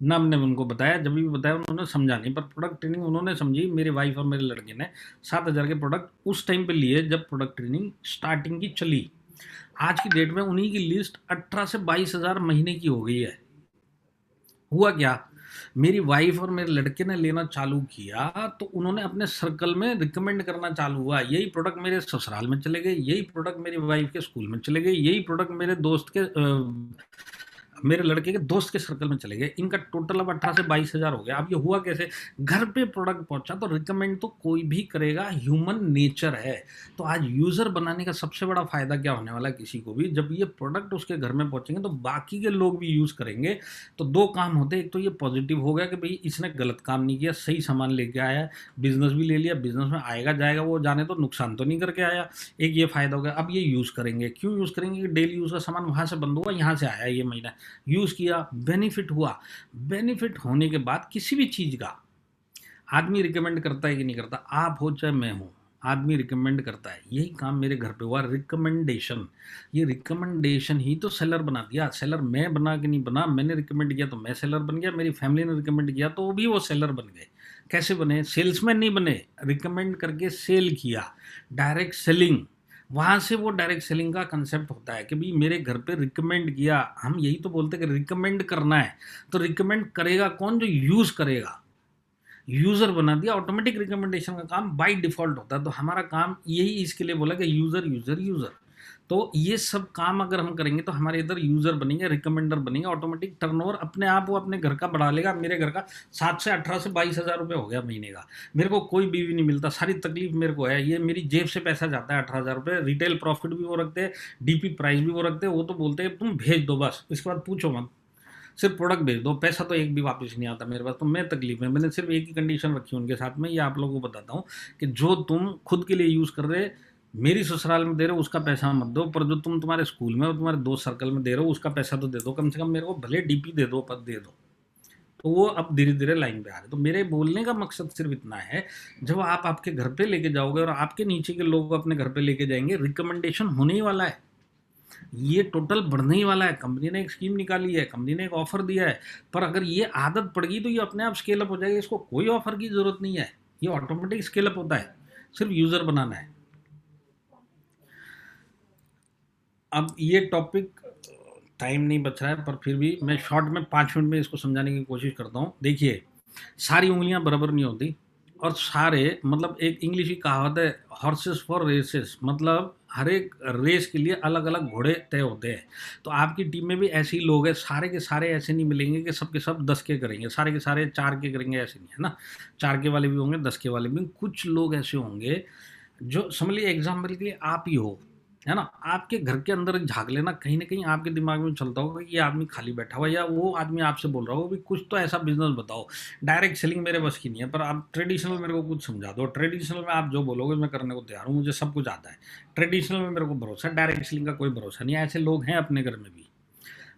ना हमने उनको बताया, जब भी बताया उन्होंने समझा नहीं, पर प्रोडक्ट ट्रेनिंग उन्होंने समझी। मेरी वाइफ और मेरे लड़के ने 7,000 के प्रोडक्ट उस टाइम पे लिए जब प्रोडक्ट ट्रेनिंग स्टार्टिंग की चली। आज की डेट में उन्हीं की लिस्ट 18 से 22,000 महीने की हो गई है। हुआ क्या, मेरी वाइफ और मेरे लड़के ने लेना चालू किया तो उन्होंने अपने सर्कल में रिकमेंड करना चालू हुआ, यही प्रोडक्ट मेरे ससुराल में चले गए, यही प्रोडक्ट मेरी वाइफ के स्कूल में चले गए, यही प्रोडक्ट मेरे दोस्त के मेरे लड़के के दोस्त के सर्कल में चले गए। इनका टोटल अब 18 से 22,000 हो गया। अब ये हुआ कैसे, घर पे प्रोडक्ट पहुंचा तो रिकमेंड तो कोई भी करेगा, ह्यूमन नेचर है। तो आज यूजर बनाने का सबसे बड़ा फायदा क्या होने वाला है किसी को भी, जब ये प्रोडक्ट उसके घर में पहुंचेंगे तो बाकी के लोग भी यूज करेंगे। तो दो काम होते हैं, एक तो ये पॉजिटिव हो गया कि भाई इसने गलत काम नहीं किया, सही सामान लेके आया, बिजनेस भी ले लिया, बिजनेस में आएगा जाएगा वो जाने, तो नुकसान तो नहीं करके आया। एक ये फायदा हो गया। अब ये यूज करेंगे, क्यों यूज करेंगे कि डेली यूज का सामान वहां से बंद हुआ, यहाँ से आया ये महीना, यूज़ किया, बेनिफिट हुआ। बेनिफिट होने के बाद किसी भी चीज़ का आदमी रिकमेंड करता है कि नहीं करता, आप हो चाहे मैं हूँ, आदमी रिकमेंड करता है। यही काम मेरे घर पे हुआ, रिकमेंडेशन। ये रिकमेंडेशन ही तो सेलर बना दिया। सेलर मैं बना के नहीं बना, मैंने रिकमेंड किया तो मैं सेलर बन गया, मेरी फैमिली ने रिकमेंड किया तो भी वो सेलर बन गए। कैसे बने, सेल्समैन नहीं बने, रिकमेंड करके सेल किया, डायरेक्ट सेलिंग। वहाँ से वो डायरेक्ट सेलिंग का कंसेप्ट होता है कि भाई मेरे घर पे रिकमेंड किया। हम यही तो बोलते हैं कि रिकमेंड करना है, तो रिकमेंड करेगा कौन, जो यूज़ करेगा। यूज़र बना दिया, ऑटोमेटिक रिकमेंडेशन का काम बाय डिफ़ॉल्ट होता है। तो हमारा काम यही इसके लिए बोला कि यूज़र यूज़र यूज़र। तो ये सब काम अगर हम करेंगे तो हमारे इधर यूज़र बनेंगे, रिकमेंडर बनेंगे, ऑटोमेटिक टर्नओवर अपने आप वो अपने घर का बढ़ा लेगा। मेरे घर का 7 से 18 से 22,000 रुपये हो गया महीने का। मेरे को कोई बीवी नहीं मिलता, सारी तकलीफ मेरे को है, ये मेरी जेब से पैसा जाता है 18,000 रुपये। रिटेल प्रॉफिट भी वो रखते हैं, डीपी प्राइस भी वो रखते हैं। वो तो बोलते हैं तुम भेज दो बस, इसके बाद पूछो मत, सिर्फ प्रोडक्ट भेज दो, पैसा तो एक भी वापस नहीं आता मेरे पास। तो मैं तकलीफ में, मैंने सिर्फ एक ही कंडीशन रखी उनके साथ में, ये आप लोगों को बताता हूँ कि जो तुम खुद के लिए यूज़ कर रहे, मेरी ससुराल में दे रहे हो उसका पैसा मत दो, पर जो तुम तुम्हारे स्कूल में और तुम्हारे दोस्त सर्कल में दे रहे हो उसका पैसा तो दे दो कम से कम। मेरे को भले डीपी दे दो पर दे दो। तो वो अब धीरे धीरे लाइन पे आ रहे। तो मेरे बोलने का मकसद सिर्फ इतना है, जब आप आपके घर पे लेके जाओगे और आपके नीचे के लोग अपने घर पे लेके जाएंगे, रिकमेंडेशन होने ही वाला है। ये टोटल बढ़ने ही वाला है। कंपनी ने एक स्कीम निकाली है, कंपनी ने एक ऑफर दिया है, पर अगर ये आदत पड़ गई तो ये अपने आप स्केल अप हो जाएगा। इसको कोई ऑफर की जरूरत नहीं है, ये ऑटोमेटिक स्केल अप होता है, सिर्फ यूजर बनाना है। अब ये टॉपिक टाइम नहीं बच रहा है, पर फिर भी मैं शॉर्ट में 5 मिनट में इसको समझाने की कोशिश करता हूँ। देखिए, सारी उंगलियां बराबर नहीं होती, और सारे मतलब एक इंग्लिश की कहावत है, हॉर्सेस फॉर रेसेस, मतलब हर एक रेस के लिए अलग अलग घोड़े तय होते हैं। तो आपकी टीम में भी ऐसे ही लोग हैं, सारे के सारे ऐसे नहीं मिलेंगे कि सब के सब 10 के करेंगे, सारे के सारे 4 के करेंगे, ऐसे नहीं है ना। 4 के वाले भी होंगे, 10 के वाले भी। कुछ लोग ऐसे होंगे जो, समझ लीजिए एग्जाम्पल के लिए आप ही हो, है ना। आपके घर के अंदर झाँक लेना, कहीं न कहीं आपके दिमाग में चलता होगा कि ये आदमी खाली बैठा हुआ है, या वो आदमी आपसे बोल रहा होगा, "भई कुछ तो ऐसा बिज़नेस बताओ, डायरेक्ट सेलिंग मेरे बस की नहीं है, पर आप ट्रेडिशनल मेरे को कुछ समझा दो। ट्रेडिशनल में आप जो बोलोगे मैं करने को तैयार हूँ, मुझे सब कुछ आता है। ट्रेडिशनल में मेरे को भरोसा है, डायरेक्ट सेलिंग का कोई भरोसा नहीं है।" ऐसे लोग हैं अपने घर में भी।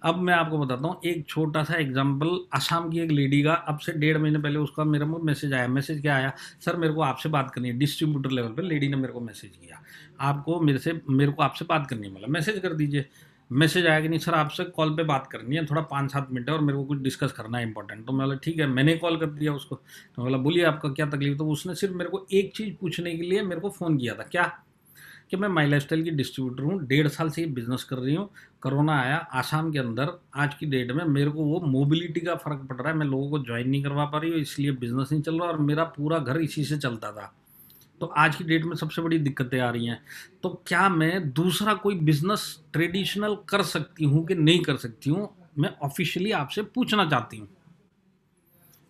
अब मैं आपको बताता हूँ एक छोटा-सा एग्ज़ाम्पल। असम की एक लेडी का अब से 1.5 महीने पहले उसका मेरे में मैसेज आया। मैसेज क्या आया? "सर मेरे को आपसे बात करनी है।" डिस्ट्रीब्यूटर लेवल पे लेडी ने मेरे को मैसेज किया। "आपको मेरे को आपसे बात करनी है।" बोला, "मैसेज कर दीजिए।" मैसेज आया कि नहीं सर आपसे कॉल पे बात करनी है, थोड़ा 5-7 मिनट है और मेरे को कुछ डिस्कस करना है इम्पोर्टेंट। तो मैं बोला ठीक है, मैंने कॉल कर दिया उसको। तो बोला बोलिए आपका क्या तकलीफ? तो उसने सिर्फ मेरे को एक चीज़ पूछने के लिए मेरे को फ़ोन किया था। क्या? कि मैं माई लाइफस्टाइल की डिस्ट्रीब्यूटर हूँ, 1.5 साल से ये बिज़नेस कर रही हूँ। कोरोना आया आसाम के अंदर, आज की डेट में मेरे को वो मोबिलिटी का फ़र्क पड़ रहा है, मैं लोगों को जॉइन नहीं करवा पा रही हूँ, इसलिए बिज़नेस नहीं चल रहा और मेरा पूरा घर इसी से चलता था। तो आज की डेट में सबसे बड़ी दिक्कतें आ रही हैं। तो क्या मैं दूसरा कोई बिज़नेस ट्रेडिशनल कर सकती हूँ कि नहीं कर सकती हूँ? मैं ऑफ़िशियली आपसे पूछना चाहती हूँ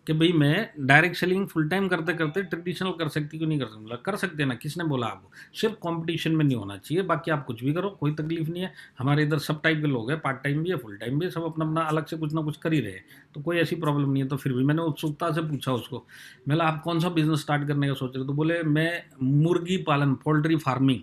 कि भई मैं डायरेक्ट सेलिंग फुल टाइम करते-करते ट्रेडिशनल कर सकती क्यों नहीं कर सकती? बोला कर सकते हैं ना, किसने बोला आपको? सिर्फ़ कॉम्पिटिशन में नहीं होना चाहिए, बाकी आप कुछ भी करो, कोई तकलीफ़ नहीं है। हमारे इधर सब टाइप के लोग हैं, पार्ट टाइम भी है, फुल टाइम भी है, सब अपना-अपना अलग से कुछ ना कुछ कर ही रहे हैं, तो कोई ऐसी प्रॉब्लम नहीं है। तो फिर भी मैंने उत्सुकता से पूछा उसको, मैंने बोला आप कौन-सा बिज़नेस स्टार्ट करने का सोच रहे हो? तो बोले मैं मुर्गी पालन, पोल्ट्री फार्मिंग।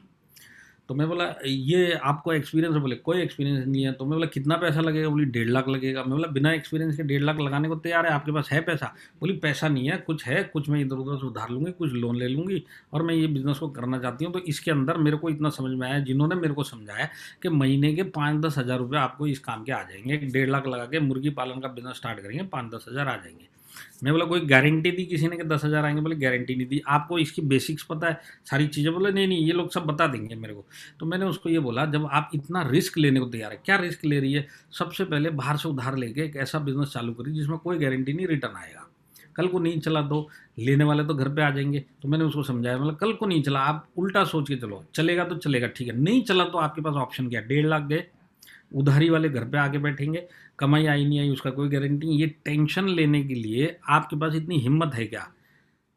तो मैं बोला ये आपको एक्सपीरियंस है? बोले कोई एक्सपीरियंस नहीं है। तो मैं बोला कितना पैसा लगेगा? बोली 1.5 लाख लगेगा। मैं बोला बिना एक्सपीरियंस के 1.5 लाख लगाने को तैयार है? आपके पास है पैसा? बोली पैसा नहीं है, कुछ है, कुछ मैं इधर उधर से उधार लूंगी, कुछ लोन ले लूंगी, और मैं ये बिजनेस को करना चाहती हूँ। तो इसके अंदर मेरे को इतना समझ में आया, जिन्होंने मेरे को समझाया कि महीने के 5-10 हज़ार रुपये आपको इस काम के आ जाएंगे। 1.5 लाख लगा के मुर्गी पालन का बिजनेस स्टार्ट करेंगे, 5-10 हज़ार आ जाएंगे। मैं बोला कोई गारंटी दी किसी ने कि 10 हज़ार आएंगे? बोले गारंटी नहीं दी। आपको इसकी बेसिक्स पता है, सारी चीज़ें? बोले नहीं नहीं, ये लोग सब बता देंगे मेरे को। तो मैंने उसको ये बोला, जब आप इतना रिस्क लेने को तैयार है, क्या रिस्क ले रही है? सबसे पहले बाहर से उधार लेके एक ऐसा बिजनेस चालू करिए जिसमें कोई गारंटी नहीं रिटर्न आएगा। कल को नहीं चला तो लेने वाले तो घर पे आ जाएंगे। तो मैंने उसको समझाया, मतलब कल को नहीं चला, आप उल्टा सोच के चलो, चलेगा तो चलेगा ठीक है, नहीं चला तो आपके पास ऑप्शन क्या? 1.5 लाख गए, उधारी वाले घर पे आके बैठेंगे, कमाई आई नहीं आई उसका कोई गारंटी नहीं। ये टेंशन लेने के लिए आपके पास इतनी हिम्मत है क्या?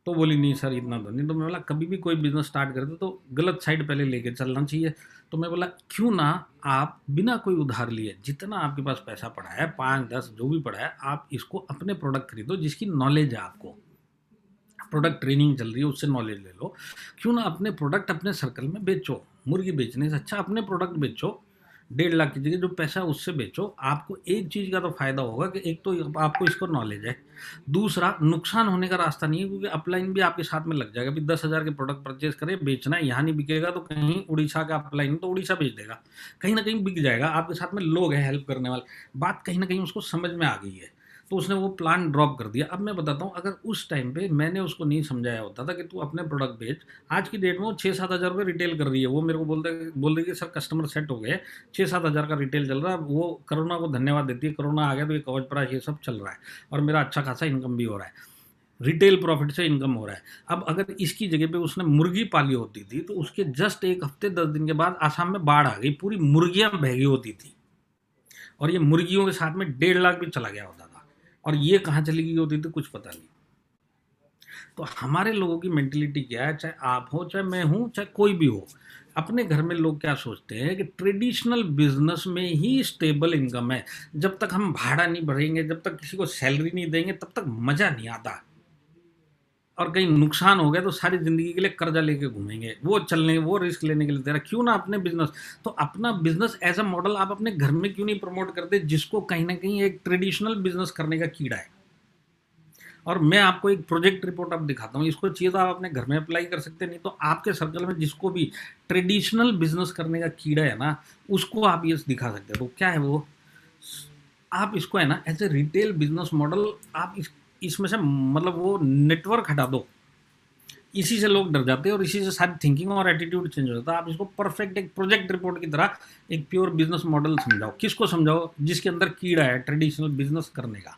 तो बोली नहीं सर इतना तो नहीं। तो मैं बोला कभी भी कोई बिजनेस स्टार्ट करते तो गलत साइड पहले लेके चलना चाहिए। तो मैं बोला क्यों ना आप बिना कोई उधार लिए जितना आपके पास पैसा पड़ा है, 5-10 जो भी पड़ा है, आप इसको अपने प्रोडक्ट खरीदो जिसकी नॉलेज है आपको, प्रोडक्ट ट्रेनिंग चल रही है उससे नॉलेज ले लो। क्यों ना अपने प्रोडक्ट अपने सर्कल में बेचो। मुर्गी बेचने से अच्छा अपने प्रोडक्ट बेचो, 1.5 लाख की जगह जो पैसा है उससे बेचो। आपको एक चीज़ का तो फायदा होगा कि एक तो आपको इसको नॉलेज है, दूसरा नुकसान होने का रास्ता नहीं है, क्योंकि अपलाइन भी आपके साथ में लग जाएगा। अभी 10 हज़ार के प्रोडक्ट परचेज करें, बेचना है, यहाँ नहीं बिकेगा तो कहीं उड़ीसा का अपलाइन तो उड़ीसा बेच देगा, कहीं ना कहीं बिक जाएगा। आपके साथ में लोग हैं हेल्प करने वाले, बात कहीं ना कहीं उसको समझ में आ गई है, तो उसने वो प्लान ड्रॉप कर दिया। अब मैं बताता हूँ, अगर उस टाइम पे मैंने उसको नहीं समझाया होता था कि तू अपने प्रोडक्ट बेच, आज की डेट में वो 6-7 हज़ार रुपये रिटेल कर रही है। वो मेरे को बोल रही है सर कस्टमर सेट हो गए, 6-7 हज़ार का रिटेल चल रहा है। वो कोरोना को धन्यवाद देती है, कोरोना आ गया तो ये कवच प्राइस ये सब चल रहा है, और मेरा अच्छा खासा इनकम भी हो रहा है, रिटेल प्रॉफिट से इनकम हो रहा है। अब अगर इसकी जगह पे उसने मुर्गी पाली होती थी तो उसके जस्ट 1 हफ्ते 10 दिन के बाद आसाम में बाढ़ आ गई, पूरी मुर्गियां बह गई होती थी, और ये मुर्गियों के साथ में 1.5 लाख भी चला गया होता था, और ये कहाँ चली गई होती थी कुछ पता नहीं। तो हमारे लोगों की मेंटेलिटी क्या है, चाहे आप हो, चाहे मैं हूँ, चाहे कोई भी हो, अपने घर में लोग क्या सोचते हैं कि ट्रेडिशनल बिजनेस में ही स्टेबल इनकम है। जब तक हम भाड़ा नहीं भरेंगे, जब तक किसी को सैलरी नहीं देंगे, तब तक मजा नहीं आता, और कहीं नुकसान हो गया तो सारी जिंदगी के लिए कर्जा लेके घूमेंगे, वो चलने वो रिस्क लेने के लिए तैयार। क्यों ना अपने बिजनेस, तो अपना बिजनेस एज अ मॉडल आप अपने घर में क्यों नहीं प्रमोट करते, जिसको कहीं ना कहीं एक ट्रेडिशनल बिजनेस करने का कीड़ा है। और मैं आपको एक प्रोजेक्ट रिपोर्ट अब दिखाता हूँ, इसको चाहिए तो आप अपने घर में अप्लाई कर सकते हैं, नहीं तो आपके सर्कल में जिसको भी ट्रेडिशनल बिजनेस करने का कीड़ा है ना, उसको आप ये दिखा सकते हैं। तो क्या है वो, आप इसको है ना as a retail business model, आप इसमें से मतलब वो नेटवर्क हटा दो, इसी से लोग डर जाते हैं और इसी से सारी थिंकिंग और एटीट्यूड चेंज हो जाता है। आप इसको परफेक्ट एक प्रोजेक्ट रिपोर्ट की तरह एक प्योर बिजनेस मॉडल समझाओ। किसको समझाओ? जिसके अंदर कीड़ा है ट्रेडिशनल बिजनेस करने का,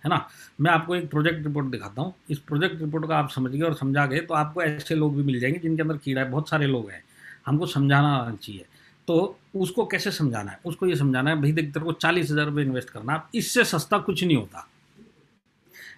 है ना। मैं आपको एक प्रोजेक्ट रिपोर्ट दिखाता हूँ, इस प्रोजेक्ट रिपोर्ट का आप समझ गए और समझा गए तो आपको ऐसे लोग भी मिल जाएंगे जिनके अंदर कीड़ा है। बहुत सारे लोग हैं, हमको समझाना आना चाहिए। तो उसको कैसे समझाना है? उसको ये समझाना है, भाई देख तेरे को 40 हज़ार रुपये इन्वेस्ट करना, आप इससे सस्ता कुछ नहीं होता।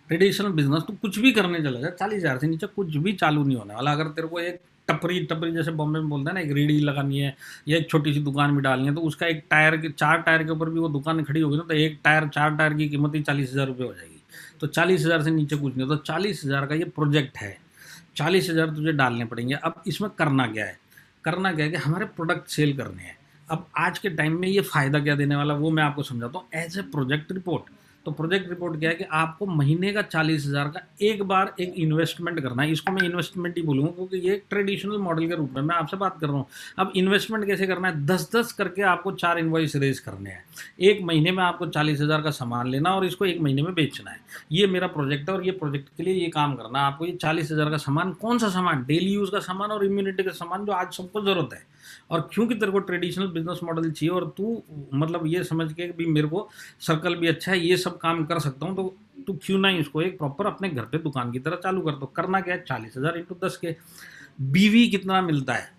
ट्रेडिशनल बिजनेस तो कुछ भी करने चला जाए, 40 हज़ार से नीचे कुछ भी चालू नहीं होने वाला। अगर तेरे को एक टपरी टपरी जैसे बॉम्बे में बोलते हैं ना, एक रेडी लगानी है या एक छोटी सी दुकान भी डालनी है, तो उसका एक टायर के 4 टायर के ऊपर भी वो दुकान खड़ी होगी ना, तो एक टायर 4 टायर की कीमत ही 40 हज़ार रुपये हो जाएगी। तो 40 हज़ार से नीचे कुछ नहीं होता। 40 हज़ार का ये प्रोजेक्ट है, 40 हज़ार तुझे डालने पड़ेंगे। अब इसमें करना क्या है? करना क्या है कि हमारे प्रोडक्ट सेल करने हैं। अब आज के टाइम में ये फ़ायदा क्या देने वाला वो मैं आपको समझाता हूँ एज ए प्रोजेक्ट रिपोर्ट। तो प्रोजेक्ट रिपोर्ट क्या है कि आपको महीने का 40 हज़ार का एक बार एक इन्वेस्टमेंट करना है। इसको मैं इन्वेस्टमेंट ही बोलूँगा क्योंकि ये एक ट्रेडिशनल मॉडल के रूप में मैं आपसे बात कर रहा हूँ। अब इन्वेस्टमेंट कैसे करना है? 10-10 करके आपको 4 इनवॉइस रेज करने हैं। एक महीने में आपको 40 हज़ार का सामान लेना और इसको एक महीने में बेचना है। ये मेरा प्रोजेक्ट है और ये प्रोजेक्ट के लिए ये काम करना है आपको। ये 40 हज़ार का सामान, कौन सा सामान? डेली यूज़ का सामान और इम्यूनिटी का सामान जो आज सबको ज़रूरत है। और क्योंकि तेरे को ट्रेडिशनल बिजनेस मॉडल चाहिए और तू मतलब ये समझ के भी मेरे को सर्कल भी अच्छा है, ये सब काम कर सकता हूँ, तो तू क्यों ना इसको एक प्रॉपर अपने घर पे दुकान की तरह चालू कर। तो करना क्या है? 40 हज़ार इंटू 10 के। बीवी कितना मिलता है?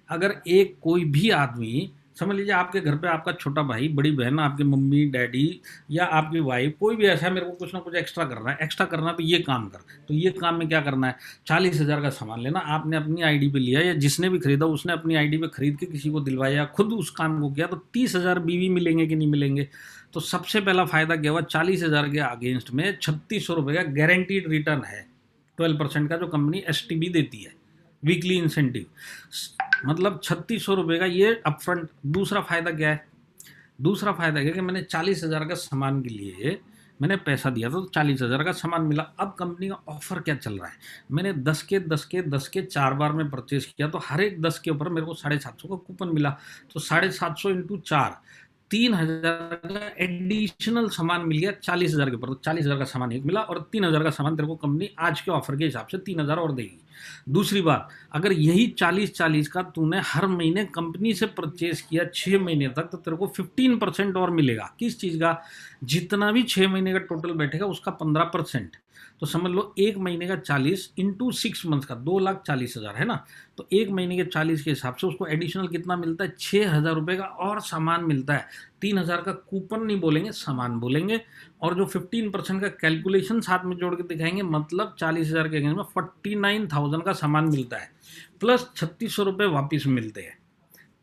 अगर एक कोई भी आदमी, समझ लीजिए आपके घर पे आपका छोटा भाई, बड़ी बहन, आपके मम्मी डैडी या आपकी वाइफ, कोई भी ऐसा है, मेरे को कुछ ना कुछ एक्स्ट्रा करना है, एक्स्ट्रा करना है तो ये काम कर। तो ये काम में क्या करना है? 40 हज़ार का सामान लेना, आपने अपनी आईडी पे लिया या जिसने भी खरीदा उसने अपनी आईडी पे खरीद के किसी को दिलवाया या खुद उस काम को किया, तो 30 हज़ार बीवी मिलेंगे कि नहीं मिलेंगे? तो सबसे पहला फायदा क्या हुआ? 40 हज़ार के अगेंस्ट में 3600 रुपये का गारंटीड रिटर्न है, 12% का, जो कंपनी STB देती है, वीकली इंसेंटिव। मतलब 3600 रुपये का ये अपफ्रंट। दूसरा फायदा क्या है? दूसरा फायदा क्या है कि मैंने 40,000 का सामान के लिए मैंने पैसा दिया था, तो 40,000 का सामान मिला। अब कंपनी का ऑफर क्या चल रहा है, मैंने 10 के 4 बार में परचेज किया, तो हर एक 10 के ऊपर मेरे को 750 का कूपन मिला। तो 750 इंटू 4, 3,000 का एडिशनल सामान मिल गया 40,000 के ऊपर। तो 40,000 का सामान एक मिला और 3,000 का सामान तेरे को कंपनी आज के ऑफर के हिसाब से 3,000 और देगी। दूसरी बात, अगर यही 40-40 का तूने हर महीने कंपनी से परचेज किया 6 महीने तक, तो तेरे को 15% और मिलेगा। किस चीज़ का? जितना भी 6 महीने का टोटल बैठेगा उसका 15%। तो समझ लो 1 महीने का 40 इंटू 6 मंथ का 2,40,000 है ना। तो 1 महीने के 40 के हिसाब से उसको एडिशनल कितना मिलता है? 6,000 रुपये का और सामान मिलता है। 3,000 का कूपन नहीं बोलेंगे, सामान बोलेंगे। और जो 15% का कैलकुलेशन साथ में जोड़ के दिखाएंगे, मतलब 40,000 के अगेंस्ट में 49,000 का सामान मिलता है, प्लस 3,600 रुपये वापिस मिलते हैं,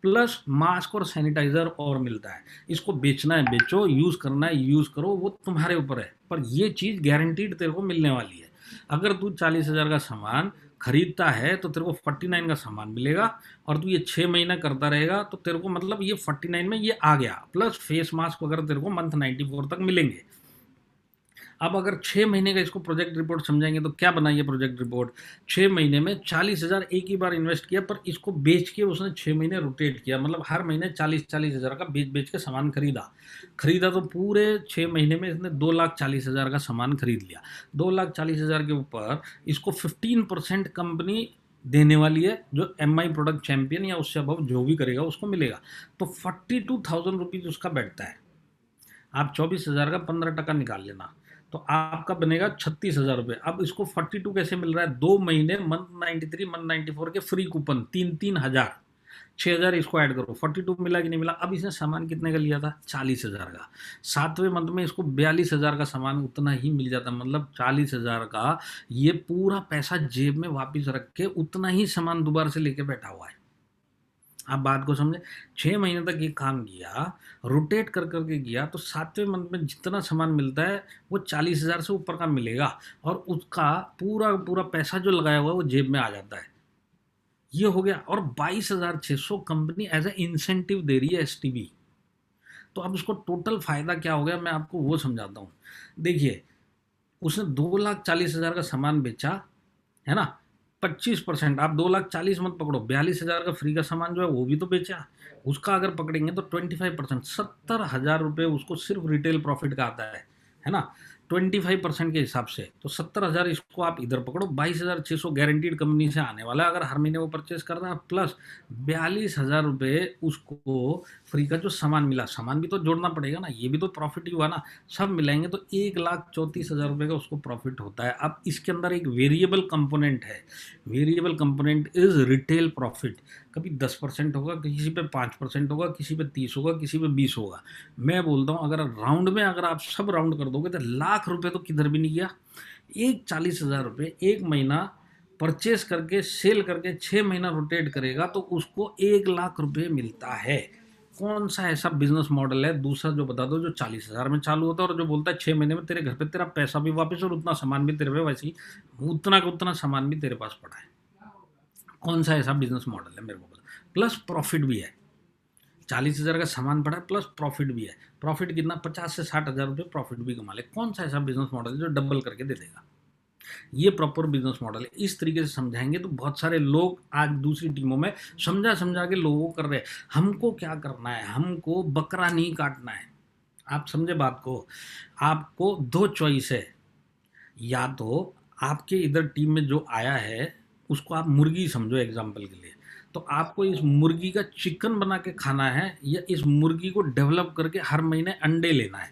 प्लस मास्क और सैनिटाइजर और मिलता है। इसको बेचना है बेचो, यूज़ करना है यूज़ करो, वो तुम्हारे ऊपर है, पर ये चीज़ गारंटीड तेरे को मिलने वाली है। अगर तू 40,000 का सामान खरीदता है तो तेरे को 49 का सामान मिलेगा, और तू ये 6 महीना करता रहेगा तो तेरे को मतलब ये 49 में ये आ गया, प्लस फेस मास्क वगैरह तेरे को मंथ 94 तक मिलेंगे। अब अगर 6 महीने का इसको प्रोजेक्ट रिपोर्ट समझाएंगे तो क्या बनाइए प्रोजेक्ट रिपोर्ट? 6 महीने में 40,000 एक ही बार इन्वेस्ट किया, पर इसको बेच के उसने 6 महीने रोटेट किया, मतलब हर महीने 40,000 का बेच बेच के सामान खरीदा। खरीदा तो पूरे 6 महीने में इसने 2,40,000 का सामान खरीद लिया। 2,40,000 के ऊपर इसको 15% कंपनी देने वाली है, जो MI प्रोडक्ट चैंपियन या उससे अब जो भी करेगा उसको मिलेगा। तो 42,000 रुपीज़ उसका बैठता है। आप 24,000 का 15% निकाल लेना, तो आपका बनेगा 36,000 रुपये। अब इसको 42 कैसे मिल रहा है? 2 महीने मंथ 93 मंथ 94 के फ्री कूपन, 3,000 6,000 इसको ऐड करो, 42 मिला कि नहीं मिला? अब इसने सामान कितने का लिया था? 40,000 का। 7वें मंथ में इसको 42,000 का सामान उतना ही मिल जाता, मतलब 40,000 का ये पूरा पैसा जेब में वापिस रख के उतना ही सामान दोबारा से लेके बैठा हुआ है। आप बात को समझे। 6 महीने तक ये काम किया, रोटेट कर करके किया, तो 7वें मंथ में जितना सामान मिलता है वो 40,000 से ऊपर का मिलेगा, और उसका पूरा पूरा पैसा जो लगाया हुआ है वो जेब में आ जाता है। ये हो गया। और 22,600 कंपनी एज ए इंसेंटिव दे रही है STB। तो अब उसको टोटल फायदा क्या हो गया, मैं आपको वो समझाता हूँ। देखिए, उसने 2,40,000 का सामान बेचा, है ना। 25%, आप 2,40,000 मत पकड़ो, 42,000 का फ्री का सामान जो है वो भी तो बेचा। उसका अगर पकड़ेंगे तो 25%, 70,000 रुपये उसको सिर्फ रिटेल प्रॉफिट का आता है ना। 25% के हिसाब से तो 70,000 इसको आप इधर पकड़ो। 22,600 गारंटीड कंपनी से आने वाला है अगर हर महीने वो परचेज कर रहा है, प्लस 42,000 रुपये उसको फ्री का जो सामान मिला, सामान भी तो जोड़ना पड़ेगा ना, ये भी तो प्रॉफिट ही हुआ ना। सब मिलाएंगे तो 1,34,000 रुपये का उसको प्रॉफिट होता है। अब इसके अंदर एक वेरिएबल कंपोनेंट है, variable component is retail profit. कभी 10% होगा, किसी पे 5% होगा, किसी पे 30 होगा, किसी पे 20 होगा। मैं बोलता हूँ अगर राउंड में अगर आप सब राउंड कर दोगे तो लाख रुपए तो किधर भी नहीं गया। एक 40,000 रुपये एक महीना परचेस करके सेल करके 6 महीना रोटेट करेगा तो उसको 1,00,000 रुपये मिलता है। कौन सा ऐसा बिजनेस मॉडल है दूसरा जो बता दो जो 40,000 में चालू होता है और जो बोलता है 6 महीने में तेरे घर पे तेरा पैसा भी वापस और उतना सामान भी तेरे पे वैसे ही उतना का उतना सामान भी तेरे पास पड़ा है? कौन सा ऐसा बिजनेस मॉडल है मेरे को बता। प्लस प्रॉफिट भी है, 40,000 का सामान पड़ा है प्लस प्रॉफिट भी है। प्रॉफिट कितना? 50 से 60,000 रुपये प्रॉफिट भी कमा ले। कौन सा ऐसा बिजनेस मॉडल है जो डबल करके दे देगा? ये प्रॉपर बिजनेस मॉडल है। इस तरीके से समझाएंगे तो बहुत सारे लोग आज दूसरी टीमों में समझा समझा के लोगों को कर रहे हैं। हमको क्या करना है? हमको बकरा नहीं काटना है। आप समझे बात को। आपको दो चॉइस है, या तो आपके इधर टीम में जो आया है उसको आप मुर्गी समझो एग्जाम्पल के लिए, तो आपको इस मुर्गी का चिकन बना के खाना है या इस मुर्गी को डेवलप करके हर महीने अंडे लेना है,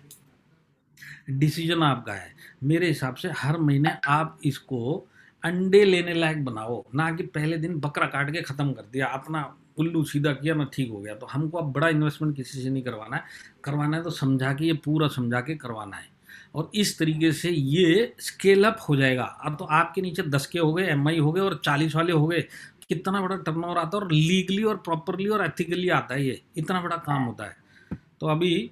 डिसीजन आपका है। मेरे हिसाब से हर महीने आप इसको अंडे लेने लायक बनाओ, ना कि पहले दिन बकरा काट के ख़त्म कर दिया, अपना उल्लू सीधा किया ना ठीक हो गया। तो हमको अब बड़ा इन्वेस्टमेंट किसी से नहीं करवाना है, करवाना है तो समझा के, ये पूरा समझा के करवाना है। और इस तरीके से ये स्केल अप हो जाएगा। अब तो आपके नीचे 10 के हो गए, MI हो गए और 40 वाले हो गए, कितना बड़ा टर्नओवर आता है और लीगली और प्रॉपरली और एथिकली आता है, ये इतना बड़ा काम होता है। तो अभी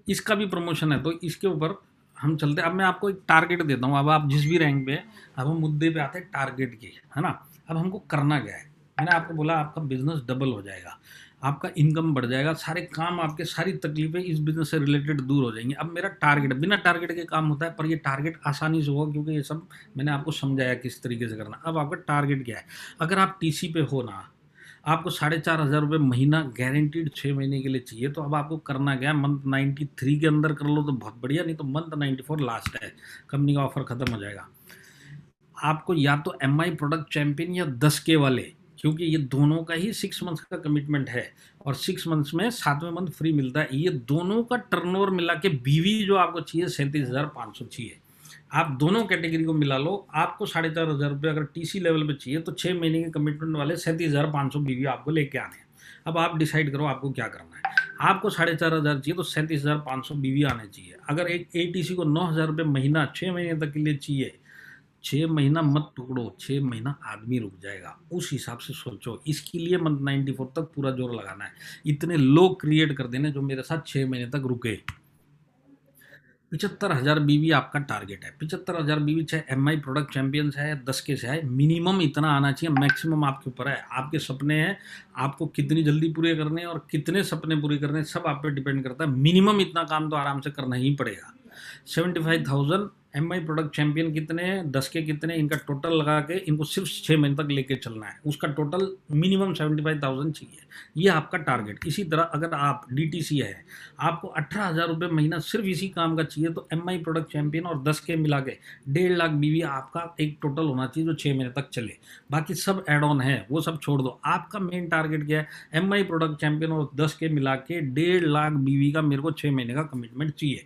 इसका भी प्रमोशन है, तो इसके ऊपर हम चलते। अब मैं आपको एक टारगेट देता हूँ। अब आप जिस भी रैंक पे हैं, अब हम मुद्दे पे आते हैं टारगेट के, है ना। अब हमको करना क्या है? मैंने आपको बोला आपका बिजनेस डबल हो जाएगा, आपका इनकम बढ़ जाएगा, सारे काम आपके, सारी तकलीफें इस बिजनेस से रिलेटेड दूर हो जाएंगी। अब मेरा टारगेट, बिना टारगेट के काम होता है, पर ये टारगेट आसानी से होगा क्योंकि ये सब मैंने आपको समझाया किस तरीके से करना। अब आपका टारगेट क्या है? अगर आप टीसी पे हो ना, आपको 4,500 महीना गारंटीड 6 महीने के लिए चाहिए, तो अब आपको करना क्या है? मंथ 93 के अंदर कर लो तो बहुत बढ़िया, नहीं तो मंथ 94 लास्ट है, कंपनी का ऑफर खत्म हो जाएगा। आपको या तो एम आई प्रोडक्ट चैंपियन या 10K वाले, क्योंकि ये दोनों का ही 6 मंथ्स का कमिटमेंट है और 6 मंथ्स में 7वें मंथ फ्री मिलता है। ये दोनों का टर्नओवर मिला के बीवी जो आपको चाहिए 37,500 चाहिए। आप दोनों कैटेगरी को मिला लो, आपको 4,500 अगर टीसी लेवल पे चाहिए तो 6 महीने के कमिटमेंट वाले 37,500 बीवी आपको लेके आने हैं। अब आप डिसाइड करो आपको क्या करना है। आपको 4,500 चाहिए तो 37,500 बीवी आने चाहिए। अगर एक एटीसी को 9,000 महीना 6 महीने तक के लिए चाहिए, 6 महीना मत टुकड़ो, 6 महीना आदमी रुक जाएगा, उस हिसाब से सोचो। इसके लिए मंथ 94 तक पूरा जोर लगाना है, इतने लोग क्रिएट कर देने जो मेरे साथ 6 महीने तक रुके। 75,000 बीवी आपका टारगेट है। 75,000 बीवी चाहे एम आई प्रोडक्ट चैंपियन से है, 10K से है, मिनिमम इतना आना चाहिए, मैक्सिमम आपके ऊपर है। आपके सपने हैं, आपको कितनी जल्दी पूरे करने हैं और कितने सपने पूरे करने हैं, सब आप पे डिपेंड करता है। मिनिमम इतना काम तो आराम से करना ही पड़ेगा। 75,000 एम आई प्रोडक्ट चैंपियन कितने हैं, 10K कितने, इनका टोटल लगा के इनको सिर्फ 6 महीने तक लेके चलना है, उसका टोटल मिनिमम 75,000 चाहिए। ये आपका टारगेट। इसी तरह अगर आप DTC है, आपको 18,000 महीना सिर्फ इसी काम का चाहिए, तो एम आई प्रोडक्ट चैंपियन और 10K मिला के 1.5 लाख बीवी आपका एक टोटल होना चाहिए जो 6 महीने तक चले। बाकी सब एड ऑन है, वो सब छोड़ दो। आपका मेन टारगेट क्या है? एम आई प्रोडक्ट चैंपियन और 10K मिला के 1.5 लाख बीवी का मेरे को 6 महीने का कमिटमेंट चाहिए।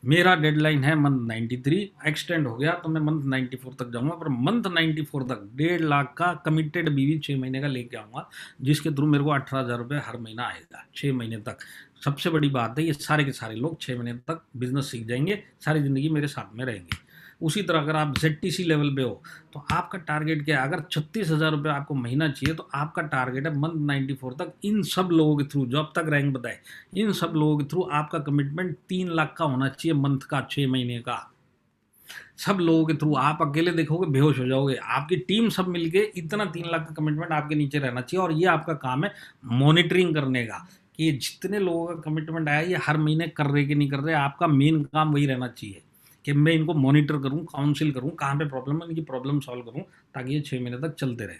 मेरा डेडलाइन है मंथ 93, एक्सटेंड हो गया तो मैं मंथ 94 तक जाऊंगा, पर मंथ 94 तक 1.5 लाख का कमिटेड बीवी 6 महीने का लेके आऊंगा, जिसके थ्रू मेरे को 18,000 हर महीना आएगा 6 महीने तक। सबसे बड़ी बात है, ये सारे के सारे लोग 6 महीने तक बिजनेस सीख जाएंगे, सारी जिंदगी मेरे साथ में रहेंगे। उसी तरह अगर आप ZTC लेवल पे हो तो आपका टारगेट क्या है? अगर 36,000 आपको महीना चाहिए तो आपका टारगेट है मंथ 94 तक इन सब लोगों के थ्रू, जो अब तक रैंक बताए, इन सब लोगों के थ्रू आपका कमिटमेंट 3 लाख का होना चाहिए मंथ का, 6 महीने का। सब लोगों के थ्रू। आप अकेले देखोगे बेहोश हो जाओगे, आपकी टीम सब मिलके इतना 3 लाख का कमिटमेंट आपके नीचे रहना चाहिए। और ये आपका काम है मॉनिटरिंग करने का, कि ये जितने लोगों का कमिटमेंट आया ये हर महीने कर रहे कि नहीं कर रहे। आपका मेन काम वही रहना चाहिए कि मैं इनको मॉनिटर करूं, काउंसिल करूं, कहाँ पे प्रॉब्लम है, इनकी प्रॉब्लम सॉल्व करूं, ताकि ये 6 महीने तक चलते रहे।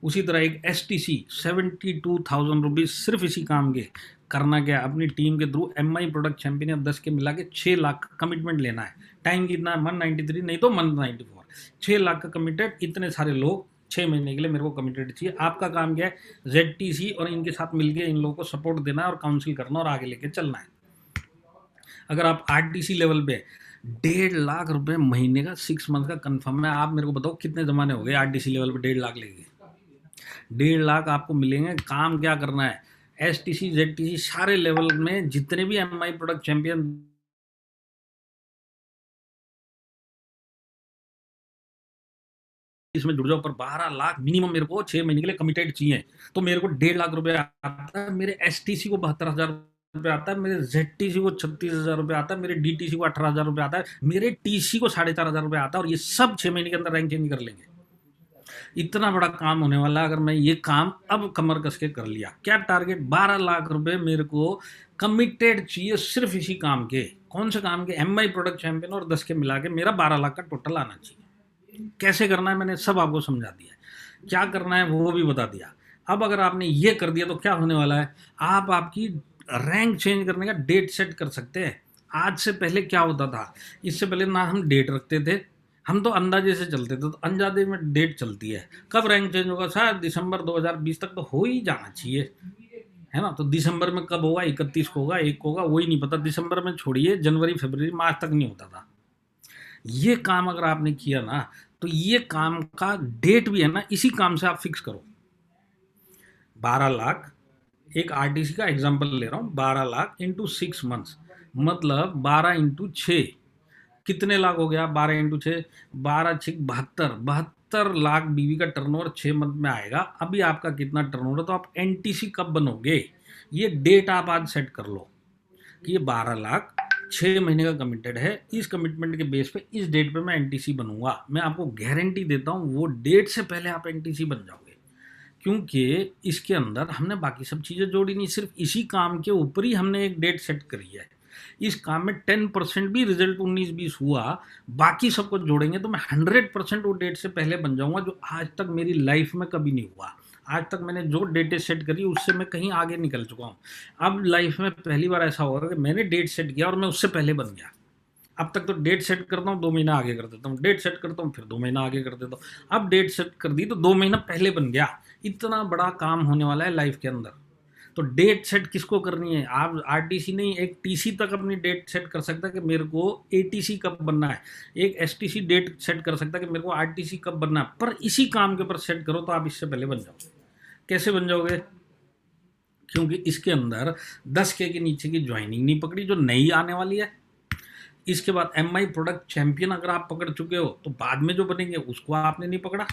उसी तरह एक STC 72,000 रुपीज़ सिर्फ इसी काम के। करना क्या है? अपनी टीम के through M I product champion या 10K मिला के 6 लाख का कमिटमेंट लेना है। टाइम कितना है? मंथ 93, नहीं तो मंथ 94। 6 लाख का कमिटेड, इतने सारे लोग 6 महीने के लिए मेरे को कमिटेड चाहिए। आपका काम क्या है? ZTC और इनके साथ मिलके इन लोगों को सपोर्ट देना है और काउंसिल करना और आगे लेके चलना है। अगर आप RTC लेवल पे 1.5 लाख महीने का 6 मंथ का कंफर्म है, आप मेरे को बताओ कितने जमाने हो गए RTC लेवल पे 1.5 लाख लेके? 1.5 लाख आपको मिलेंगे। काम क्या करना है? STC ZTC सारे लेवल में जितने भी एम आई प्रोडक्ट चैंपियन इसमें जुड़ जाओ, पर 12 लाख मिनिमम मेरे को 6 महीने के लिए कमिटेड चाहिए। तो मेरे को 1.5 लाख आता है, मेरे STC को 72,000 आता है, मेरे ZTC को 36,000 आता है, मेरे DTC को 18,000 आता है, मेरे TC को 4,500 आता है, और ये सब 6 महीने के अंदर रैंक चेंज कर लेंगे। इतना बड़ा काम होने वाला है। अगर मैं ये काम अब कमर कस के कर लिया, क्या टारगेट? 12 लाख मेरे को कमिटेड चाहिए सिर्फ इसी काम के। कौन से काम के? एम आई प्रोडक्ट चैंपियन और 10K मिला के मेरा 12 लाख का टोटल आना चाहिए। कैसे करना है मैंने सब आपको समझा दिया, क्या करना है वो भी बता दिया। अब अगर आपने ये कर दिया तो क्या होने वाला है? आप आपकी रैंक चेंज करने का डेट सेट कर सकते हैं। आज से पहले क्या होता था? इससे पहले ना हम डेट रखते थे, हम तो अंदाजे से चलते थे, तो अंदाजे में डेट चलती है। कब रैंक चेंज होगा? शायद दिसंबर 2020 तक तो हो ही जाना चाहिए, है ना? तो दिसंबर में कब होगा? 31 को होगा, 1 को होगा, वही नहीं पता। दिसंबर में छोड़िए, जनवरी फरवरी मार्च तक नहीं होता था। ये काम अगर आपने किया ना, तो ये काम का डेट भी है ना, इसी काम से आप फिक्स करो। 12 लाख, एक RTC का एग्जाम्पल ले रहा हूँ, 12 लाख इंटू 6 मंथ्स, मतलब 12 इंटू 6, कितने लाख हो गया? 12 इंटू 6, 12×6 72 लाख बीवी का टर्नओवर 6 मंथ में आएगा। अभी आपका कितना टर्नओवर? तो आप NTC कब बनोगे? ये डेट आप आज सेट कर लो कि ये 12 लाख 6 महीने का कमिटेड है, इस कमिटमेंट के बेस पे इस डेट पे मैं NTC बनूंगा। मैं आपको गारंटी देता हूँ वो डेट से पहले आप NTC बन जाओगे। क्योंकि इसके अंदर हमने बाकी सब चीज़ें जोड़ी नहीं, सिर्फ इसी काम के ऊपर ही हमने एक डेट सेट करी है। इस काम में 10% भी रिजल्ट 19-20 हुआ, बाकी सब कुछ जोड़ेंगे तो मैं 100% वो डेट से पहले बन जाऊंगा, जो आज तक मेरी लाइफ में कभी नहीं हुआ। आज तक मैंने जो डेटें सेट करी उससे मैं कहीं आगे निकल चुका हूँ। अब लाइफ में पहली बार ऐसा होगा कि मैंने डेट सेट किया और मैं उससे पहले बन गया। अब तक तो डेट सेट करता हूँ 2 महीना आगे कर देता हूँ, डेट सेट करता हूँ फिर 2 महीना आगे कर देता हूँ, अब डेट सेट कर दी तो 2 महीना पहले बन गया। इतना बड़ा काम होने वाला है लाइफ के अंदर। तो डेट सेट किसको करनी है? आप आरटीसी नहीं, एक टीसी तक अपनी डेट सेट कर सकता है कि मेरे को एटीसी कब बनना है, एक एसटीसी डेट सेट कर सकता है कि मेरे को आरटीसी कब बनना है। पर इसी काम के ऊपर सेट करो तो आप इससे पहले बन जाओगे। कैसे बन जाओगे? क्योंकि इसके अंदर 10K के नीचे की ज्वाइनिंग नहीं पकड़ी जो नई आने वाली है। इसके बाद एमआई प्रोडक्ट चैंपियन अगर आप पकड़ चुके हो तो बाद में जो बनेंगे उसको आपने नहीं पकड़ा।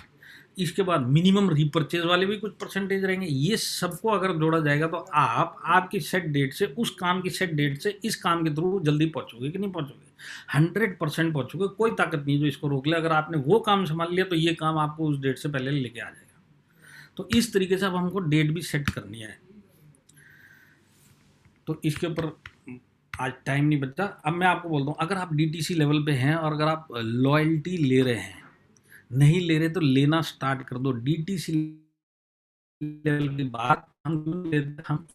इसके बाद मिनिमम रीपरचेज वाले भी कुछ परसेंटेज रहेंगे। ये सबको अगर जोड़ा जाएगा तो आप आपकी सेट डेट से, उस काम की सेट डेट से इस काम के थ्रू जल्दी पहुंचोगे कि नहीं पहुंचोगे? 100% पहुंचोगे। कोई ताकत नहीं जो इसको रोक ले। अगर आपने वो काम संभाल लिया तो ये काम आपको उस डेट से पहले लेके आ जाएगा। तो इस तरीके से अब हमको डेट भी सेट करनी है। तो इसके ऊपर आज टाइम नहीं बचता। अब मैं आपको बोलता हूँ, अगर आप डीटीसी लेवल पे हैं और अगर आप लॉयल्टी ले रहे हैं, नहीं ले रहे तो लेना स्टार्ट कर दो। डीटीसी लेवल की बात हम इस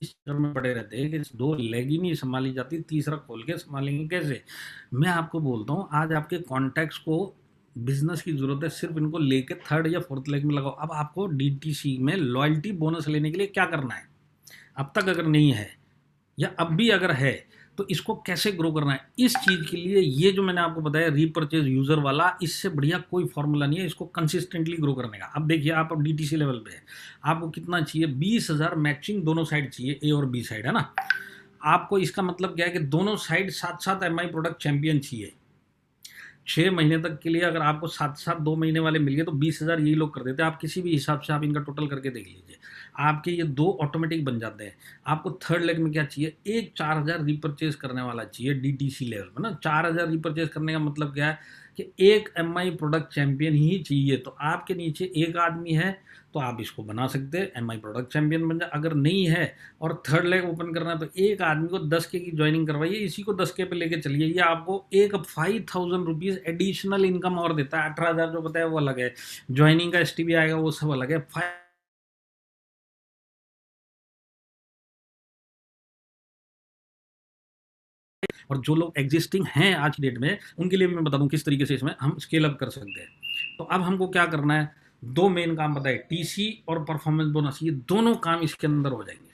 चक्कर में पड़े रहते हैं कि 2 लेग ही नहीं संभाली जाती, तीसरा खोल के संभालेंगे कैसे? मैं आपको बोलता हूँ, आज आपके कॉन्टैक्ट्स को बिजनेस की जरूरत है, सिर्फ इनको लेके 3rd या 4th लेग में लगाओ। अब आपको डीटीसी में लॉयल्टी बोनस लेने के लिए क्या करना है? अब तक अगर नहीं है या अब भी अगर है तो इसको कैसे ग्रो करना है? इस चीज़ के लिए ये जो मैंने आपको बताया रीपरचेज यूज़र वाला, इससे बढ़िया कोई फॉर्मूला नहीं है इसको कंसिस्टेंटली ग्रो करने का। अब देखिए, आप अब डीटीसी लेवल पे है, आपको कितना चाहिए? 20,000 मैचिंग दोनों साइड चाहिए, ए और बी साइड, है ना? आपको इसका मतलब क्या है कि दोनों साइड साथ साथ एमआई प्रोडक्ट चैंपियन चाहिए। 6 महीने तक के लिए अगर आपको साथ साथ 2 महीने वाले मिल गए तो 20,000 यही लोग कर देते हैं। आप किसी भी हिसाब से आप इनका टोटल करके देख लीजिए, आपके ये 2 ऑटोमेटिक बन जाते हैं। आपको 3rd लेग में क्या चाहिए? एक 4,000 रिपरचेज करने वाला चाहिए डीटीसी लेवल में ना। 4,000 रिपरचेज करने का मतलब क्या है कि एक एमआई प्रोडक्ट चैंपियन ही चाहिए। तो आपके नीचे एक आदमी है तो आप इसको बना सकते हैं, एमआई प्रोडक्ट चैंपियन बन जाए। अगर नहीं है और 3rd लेग ओपन करना है तो एक आदमी को 10K की ज्वाइनिंग करवाइए, इसी को 10K पे लेके चलिए। ये आपको एक 5,000 रुपीज़ एडिशनल इनकम और देता है। 18,000 जो बताया वो अलग है, ज्वाइनिंग का एसटीबी आएगा वो सब अलग है। और जो लोग एग्जिस्टिंग हैं आज की डेट में, उनके लिए भी मैं बता दूं किस तरीके से इसमें हम स्केल अप कर सकते हैं। तो अब हमको क्या करना है? 2 मेन काम बताए, टीसी और परफॉर्मेंस बोनस, ये दोनों काम इसके अंदर हो जाएंगे।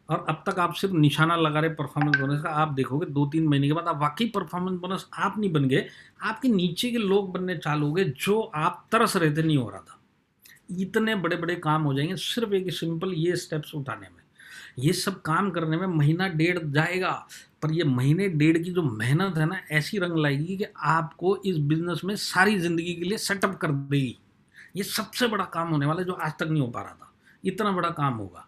और अब तक आप सिर्फ निशाना लगा रहे परफॉर्मेंस बोनस का, आप देखोगे 2-3 महीने के बाद आप वाकई परफॉर्मेंस बोनस आप नहीं बन गए, आपके नीचे के लोग बनने चालू हो गए, जो आप तरस रहे थे नहीं हो रहा था। इतने बड़े बड़े काम हो जाएंगे सिर्फ एक सिंपल ये स्टेप्स उठाने में। ये सब काम करने में महीना डेढ़ जाएगा, पर ये महीने डेढ़ की जो मेहनत है ना, ऐसी रंग लाएगी कि आपको इस बिजनेस में सारी जिंदगी के लिए सेटअप कर देगी। ये सबसे बड़ा काम होने वाला है जो आज तक नहीं हो पा रहा था, इतना बड़ा काम होगा।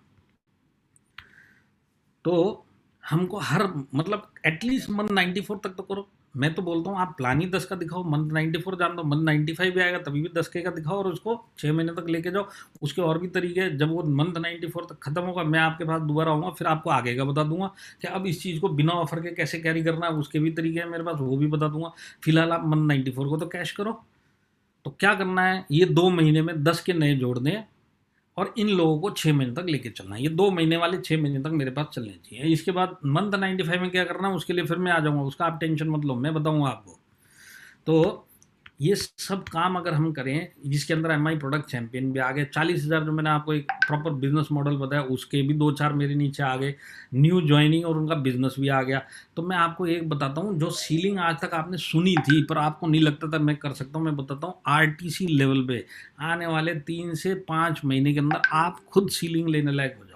तो हमको हर मतलब एटलीस्ट मंथ 94 तक तो करो। मैं तो बोलता हूँ आप प्लान ही 10 का दिखाओ, मंथ 94 जान दो, मंथ 95 भी आएगा तभी भी 10K का दिखाओ और उसको 6 महीने तक लेके जाओ। उसके और भी तरीके हैं। जब वो मंथ 94 तक खत्म होगा मैं आपके पास दोबारा आऊँगा, फिर आपको आगे का बता दूंगा कि अब इस चीज़ को बिना ऑफर के कैसे कैरी करना है, उसके भी तरीके हैं मेरे पास, वो भी बता दूंगा। फिलहाल आप मंथ 94 को तो कैश करो। तो क्या करना है? ये 2 महीने में 10 के नए जोड़ने हैं और इन लोगों को 6 महीने तक लेके चलना है। ये 2 महीने वाले 6 महीने तक मेरे पास चलने चाहिए। इसके बाद मंथ 95 में क्या करना है उसके लिए फिर मैं आ जाऊँगा, उसका आप टेंशन मत लो, मैं बताऊँगा आपको। तो ये सब काम अगर हम करें, जिसके अंदर एमआई प्रोडक्ट चैंपियन भी आ गए, 40,000 जो मैंने आपको एक प्रॉपर बिजनेस मॉडल बताया उसके भी 2-4 मेरे नीचे आ गए, न्यू ज्वाइनिंग और उनका बिजनेस भी आ गया। तो मैं आपको एक बताता हूँ, जो सीलिंग आज तक आपने सुनी थी पर आपको नहीं लगता था मैं कर सकता हूँ, मैं बताता हूँ आरटीसी लेवल पे आने वाले 3 से 5 महीने के अंदर आप खुद सीलिंग लेने लायक हो जाओगे।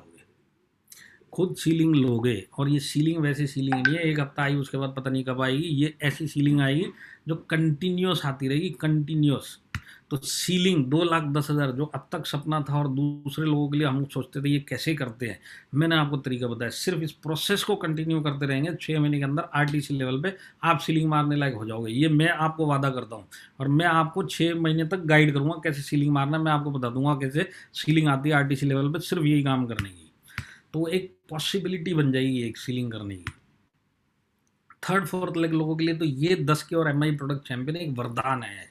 खुद सीलिंग लोगे, और ये सीलिंग वैसी सीलिंग नहीं है एक हफ्ता आई उसके बाद पता नहीं कब आएगी। ये ऐसी सीलिंग आएगी जो कंटिन्यूस आती रहेगी, कंटिन्यूस। तो सीलिंग 2,10,000 जो अब तक सपना था और दूसरे लोगों के लिए हम सोचते थे ये कैसे करते हैं, मैंने आपको तरीका बताया। सिर्फ इस प्रोसेस को कंटिन्यू करते रहेंगे, 6 महीने के अंदर आरटीसी लेवल पे आप सीलिंग मारने लायक हो जाओगे, ये मैं आपको वादा करता हूँ। और मैं आपको 6 महीने तक गाइड करूँगा कैसे सीलिंग मारना, मैं आपको बता दूंगा कैसे सीलिंग आती है आरटीसी लेवल पर सिर्फ यही काम करने की। तो एक पॉसिबिलिटी बन जाएगी एक सीलिंग करने की। थर्ड फोर्थ लेग लोगों के लिए तो ये 10 के और एमआई प्रोडक्ट चैंपियन एक वरदान है।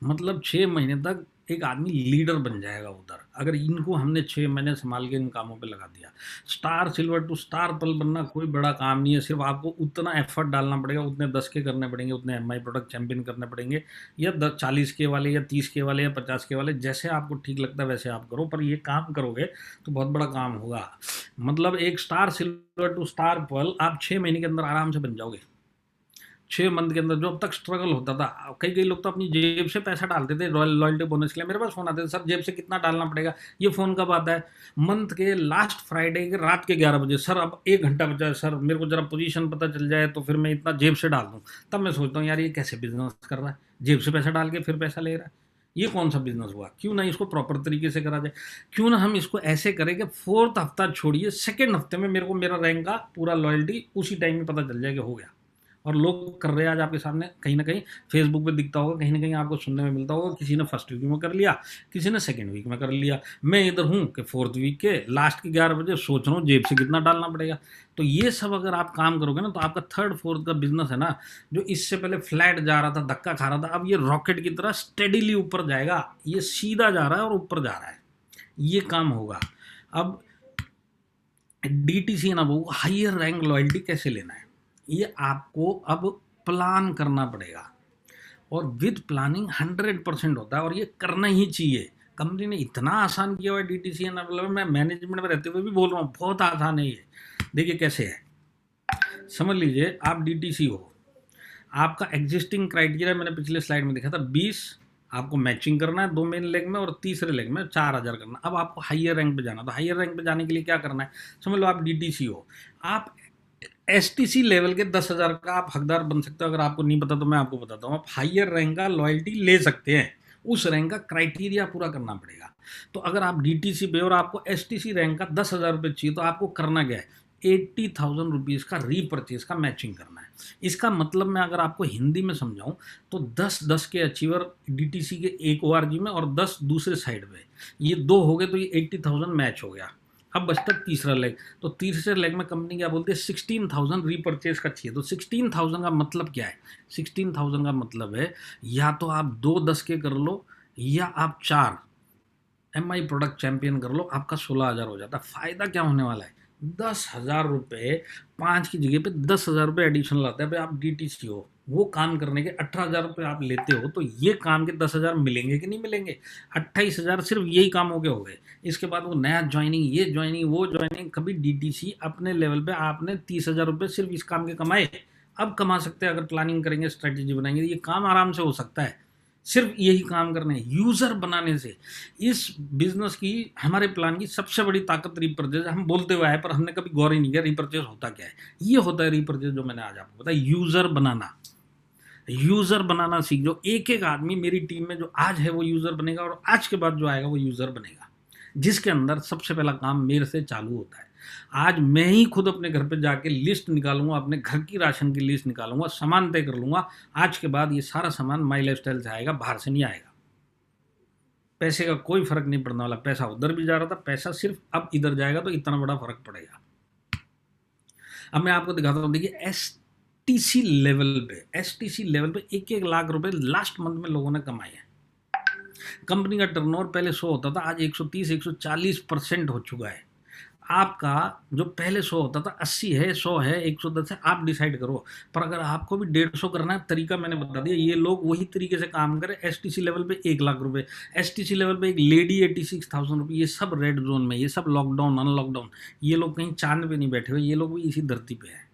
मतलब 6 महीने तक एक आदमी लीडर बन जाएगा उधर, अगर इनको हमने 6 महीने संभाल के इन कामों पे लगा दिया। Star silver to star pearl बनना कोई बड़ा काम नहीं है, सिर्फ आपको उतना एफर्ट डालना पड़ेगा, उतने 10 के करने पड़ेंगे, उतने एमआई प्रोडक्ट चैंपियन करने पड़ेंगे, या 40 के वाले या 30 के वाले या 50 के वाले, जैसे आपको ठीक लगता है वैसे आप करो, पर ये काम करोगे तो बहुत बड़ा काम होगा। मतलब एक star silver to star pearl आप 6 महीने के अंदर आराम से बन जाओगे। 6 मंथ के अंदर जो अब तक स्ट्रगल होता था, कई कई लोग तो अपनी जेब से पैसा डालते थे लॉयल्टी बोनस के लिए। मेरे पास फोन आते थे, सर जेब से कितना डालना पड़ेगा? ये फोन कब आता है? मंथ के लास्ट फ्राइडे के रात के 11 बजे, सर अब 1 घंटा बचा है, सर मेरे को जरा पोजीशन पता चल जाए तो फिर मैं इतना जेब से डाल दूँ। तब मैं सोचता हूँ यार ये कैसे बिजनेस कर रहा है, जेब से पैसा डाल के फिर पैसा ले रहा है, ये कौन सा बिजनेस हुआ? क्यों ना इसको प्रॉपर तरीके से करा जाए, क्यों ना हम इसको ऐसे करें कि 4th हफ्ता छोड़िए, 2nd हफ्ते में मेरे को मेरा रैंक का पूरा लॉयल्टी उसी टाइम में पता चल जाए कि हो गया। और लोग कर रहे हैं आज आपके सामने, कहीं ना कहीं फेसबुक पे दिखता होगा, कहीं ना कहीं आपको सुनने में मिलता होगा, किसी ने फर्स्ट वीक में कर लिया, किसी ने 2nd वीक में कर लिया। मैं इधर हूँ कि 4th वीक के लास्ट के 11 बजे सोच रहा हूँ जेब से कितना डालना पड़ेगा। तो ये सब अगर आप काम करोगे ना, तो आपका 3rd 4th का बिजनेस है ना, जो इससे पहले फ्लैट जा रहा था, धक्का खा रहा था, अब ये रॉकेट की तरह स्टेडीली ऊपर जाएगा, ये सीधा जा रहा है और ऊपर जा रहा है, ये काम होगा। अब डीटीसी है ना, वो हायर रैंक लॉयल्टी कैसे लेना है, ये आपको अब प्लान करना पड़ेगा, और विद प्लानिंग 100% होता है, और ये करना ही चाहिए। कंपनी ने इतना आसान किया हुआ है डीटीसी, ना मतलब मैं मैनेजमेंट में रहते हुए भी बोल रहा हूँ, बहुत आसान है ये। देखिए कैसे है, समझ लीजिए आप डीटीसी हो, आपका एग्जिस्टिंग क्राइटेरिया मैंने पिछले स्लाइड में देखा था 20, आपको मैचिंग करना है 2 मेन लेग में, और तीसरे लेग में 4,000 करना। अब आपको हायर रैंक पे जाना, तो हायर रैंक पे जाने के लिए क्या करना है, समझ लो आप डीटीसी हो, आप एसटीसी लेवल के 10,000 का आप हकदार बन सकते हो। अगर आपको नहीं पता तो मैं आपको बताता हूँ, आप हायर रैंक का लॉयल्टी ले सकते हैं, उस रैंक का क्राइटेरिया पूरा करना पड़ेगा। तो अगर आप डीटीसी पे और आपको एसटीसी रैंक का 10,000 रुपये चाहिए, तो आपको करना क्या है, 80,000 रुपीज़ का रीपर्चेज का मैचिंग करना है। इसका मतलब मैं अगर आपको हिंदी में समझाऊं, तो 10-10 के अचीवर डीटीसी के एक ओआरजी में और 10 दूसरे साइड पे, ये 2 हो गए, तो ये 80,000 मैच हो गया। अब बचता तीसरा लेग, तो तीसरे लेग में कंपनी क्या बोलती है, 16,000 रीपर्चेज का चाहिए। तो 16,000 का मतलब क्या है, 16,000 का मतलब है या तो आप 2 10 के कर लो, या आप 4 एमआई प्रोडक्ट चैंपियन कर लो, आपका 16,000 हो जाता है। फायदा क्या होने वाला है, 10,000 रुपये, 5 की जगह पे 10,000 रुपये एडिशनल आता है। भाई आप डीटीसी हो, वो काम करने के 18,000 रुपये आप लेते हो, तो ये काम के 10,000 मिलेंगे कि नहीं मिलेंगे? 28,000 सिर्फ यही कामों के हो गए। इसके बाद वो नया ज्वाइनिंग, ये ज्वाइनिंग, वो ज्वाइनिंग। कभी डीटीसी अपने लेवल पे आपने 30,000 रुपये सिर्फ इस काम के कमाए, अब कमा सकते हैं अगर प्लानिंग करेंगे, स्ट्रेटेजी बनाएंगे, ये काम आराम से हो सकता है। सिर्फ यही काम करने, यूज़र बनाने से। इस बिजनेस की, हमारे प्लान की सबसे बड़ी ताकत रीपर्चेज। हम बोलते हुए आए, पर हमने कभी गौर ही नहीं किया रीपर्चेज होता क्या है। ये होता है रीपर्चेज, जो मैंने आज आपको बताया, यूज़र बनाना। यूज़र बनाना सीख जो, एक एक आदमी मेरी टीम में जो आज है वो यूज़र बनेगा, और आज के बाद जो आएगा वो यूज़र बनेगा, जिसके अंदर सबसे पहला काम मेरे से चालू होता है। आज मैं ही खुद अपने घर पे जाके लिस्ट निकालूंगा, अपने घर की राशन की लिस्ट निकालूंगा, सामान तय कर लूंगा। आज के बाद ये सारा सामान माई लाइफस्टाइल से आएगा, बाहर से नहीं आएगा। पैसे का कोई फर्क नहीं पड़ने वाला, पैसा उधर भी जा रहा था, पैसा सिर्फ अब इधर जाएगा, तो इतना बड़ा फर्क पड़ेगा। अब मैं आपको दिखाता हूँ, देखिए एसटीसी लेवल पे, एसटीसी लेवल पे 1-1 लाख रुपए लास्ट मंथ में लोगों ने कमाए हैं। कंपनी का टर्नओवर पहले 100 होता था, आज 130-140% हो चुका है। आपका जो पहले 100 होता था, 80 है, 100 है, 110 है, आप डिसाइड करो। पर अगर आपको भी 150 करना है, तरीका मैंने बता दिया, ये लोग वही तरीके से काम करें। एसटीसी लेवल पे 1 लाख रुपए, एसटीसी लेवल पे एक लेडी 86,000 रुपये, ये सब रेड जोन में, ये सब लॉकडाउन अनलॉकडाउन, ये लोग कहीं चांद पे नहीं बैठे हुए, ये लोग भी इसी धरती पे है।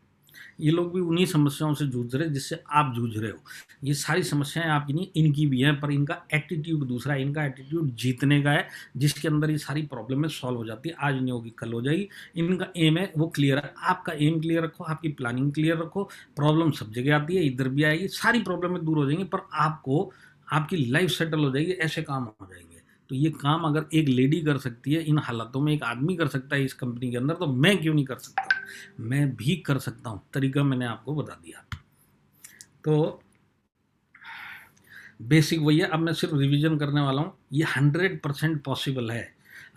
ये लोग भी उन्हीं समस्याओं से जूझ रहे हैं जिससे आप जूझ रहे हो। ये सारी समस्याएं आपकी नहीं, इनकी भी हैं, पर इनका एटीट्यूड दूसरा है। इनका एटीट्यूड जीतने का है, जिसके अंदर ये सारी प्रॉब्लमें सॉल्व हो जाती है। आज नहीं होगी कल हो जाएगी। इनका एम है वो क्लियर है। आपका एम क्लियर रखो, आपकी प्लानिंग क्लियर रखो, प्रॉब्लम सब जगह आती है, इधर भी आएगी, सारी प्रॉब्लमें दूर हो जाएंगी। पर आपको आपकी लाइफ सेटल हो जाएगी, ऐसे काम हो जाएंगे। तो ये काम अगर एक लेडी कर सकती है इन हालातों में, एक आदमी कर सकता है इस कंपनी के अंदर, तो मैं क्यों नहीं कर सकता? मैं भी कर सकता हूँ। तरीका मैंने आपको बता दिया। तो बेसिक वही है। अब मैं सिर्फ रिवीजन करने वाला हूँ। ये 100% पॉसिबल है